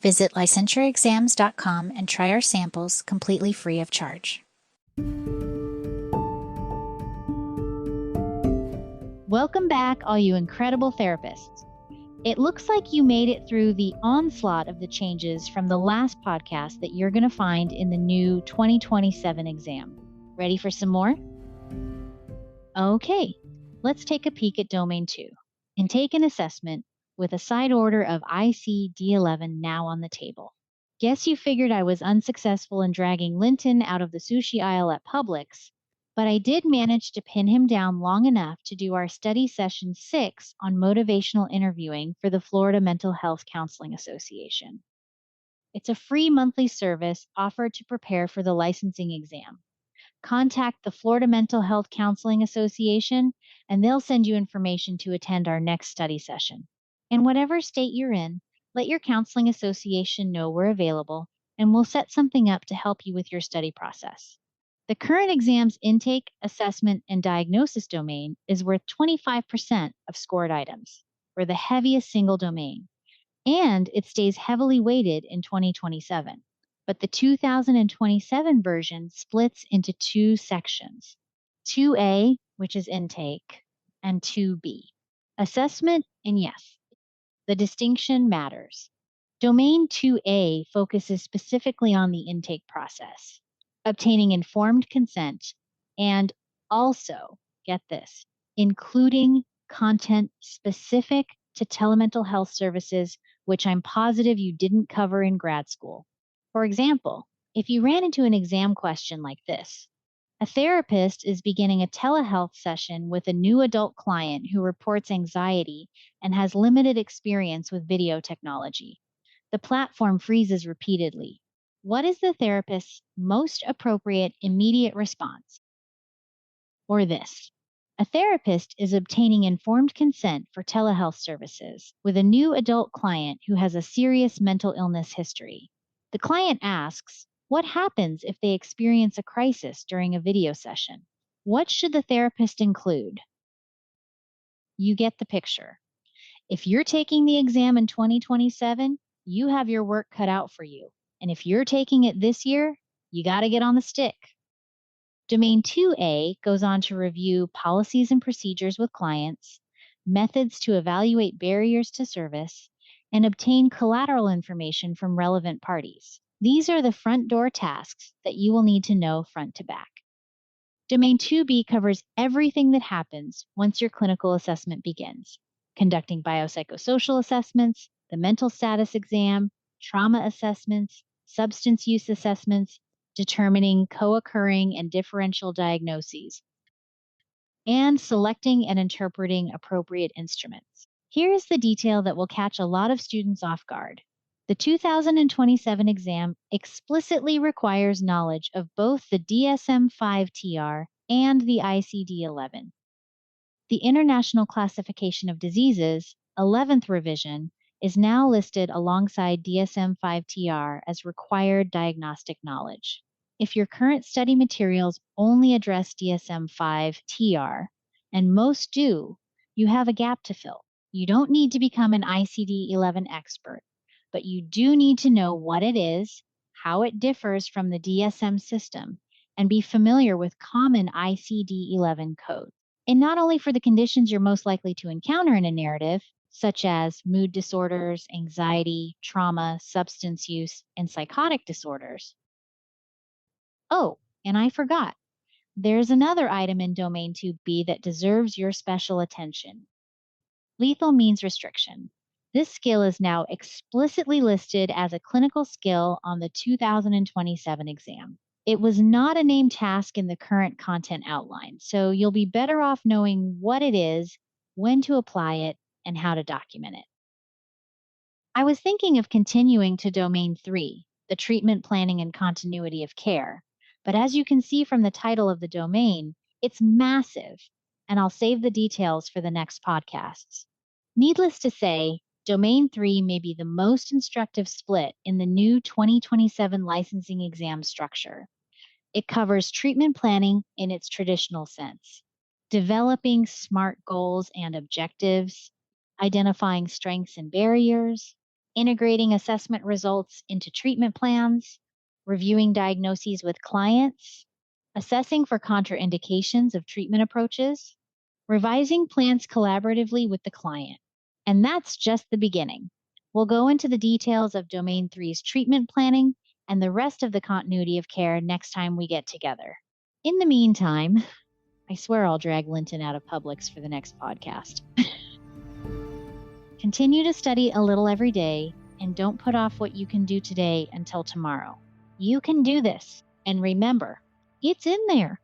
Visit licensureexams.com and try our samples completely free of charge. Welcome back, all you incredible therapists. It looks like you made it through the onslaught of the changes from the last podcast that you're going to find in the new 2027 exam. Ready for some more? Okay, let's take a peek at Domain 2 and take an assessment with a side order of IC-D11 now on the table. Guess you figured I was unsuccessful in dragging Linton out of the sushi aisle at Publix, but I did manage to pin him down long enough to do our study session 6 on motivational interviewing for the Florida Mental Health Counseling Association. It's a free monthly service offered to prepare for the licensing exam. Contact the Florida Mental Health Counseling Association, and they'll send you information to attend our next study session. In whatever state you're in, let your counseling association know we're available, and we'll set something up to help you with your study process. The current exam's intake, assessment, and diagnosis domain is worth 25% of scored items. We're the heaviest single domain, and it stays heavily weighted in 2027. But the 2027 version splits into two sections, 2A, which is intake, and 2B, assessment, and yes, the distinction matters. Domain 2A focuses specifically on the intake process, obtaining informed consent, and also, get this, including content specific to telemental health services, which I'm positive you didn't cover in grad school. For example, if you ran into an exam question like this, a therapist is beginning a telehealth session with a new adult client who reports anxiety and has limited experience with video technology. The platform freezes repeatedly. What is the therapist's most appropriate immediate response? Or this. A therapist is obtaining informed consent for telehealth services with a new adult client who has a serious mental illness history. The client asks, what happens if they experience a crisis during a video session? What should the therapist include? You get the picture. If you're taking the exam in 2027, you have your work cut out for you. And if you're taking it this year, you got to get on the stick. Domain 2A goes on to review policies and procedures with clients, methods to evaluate barriers to service, and obtain collateral information from relevant parties. These are the front door tasks that you will need to know front to back. Domain 2B covers everything that happens once your clinical assessment begins, conducting biopsychosocial assessments, the mental status exam, trauma assessments, substance use assessments, determining co-occurring and differential diagnoses, and selecting and interpreting appropriate instruments. Here's the detail that will catch a lot of students off guard. The 2027 exam explicitly requires knowledge of both the DSM-5-TR and the ICD-11. The International Classification of Diseases, 11th revision, is now listed alongside DSM-5-TR as required diagnostic knowledge. If your current study materials only address DSM-5-TR, and most do, you have a gap to fill. You don't need to become an ICD-11 expert, but you do need to know what it is, how it differs from the DSM system, and be familiar with common ICD-11 codes. And not only for the conditions you're most likely to encounter in a narrative, such as mood disorders, anxiety, trauma, substance use, and psychotic disorders. Oh, and I forgot. There's another item in Domain 2B that deserves your special attention. Lethal means restriction. This skill is now explicitly listed as a clinical skill on the 2027 exam. It was not a named task in the current content outline, so you'll be better off knowing what it is, when to apply it, and how to document it. I was thinking of continuing to Domain 3, the treatment planning and continuity of care, but as you can see from the title of the domain, it's massive, and I'll save the details for the next podcasts. Needless to say, Domain 3 may be the most instructive split in the new 2027 licensing exam structure. It covers treatment planning in its traditional sense, developing SMART goals and objectives, identifying strengths and barriers, integrating assessment results into treatment plans, reviewing diagnoses with clients, assessing for contraindications of treatment approaches, revising plans collaboratively with the client. And that's just the beginning. We'll go into the details of Domain 3's treatment planning and the rest of the continuity of care next time we get together. In the meantime, I swear I'll drag Linton out of Publix for the next podcast. Continue to study a little every day and don't put off what you can do today until tomorrow. You can do this. And remember, it's in there.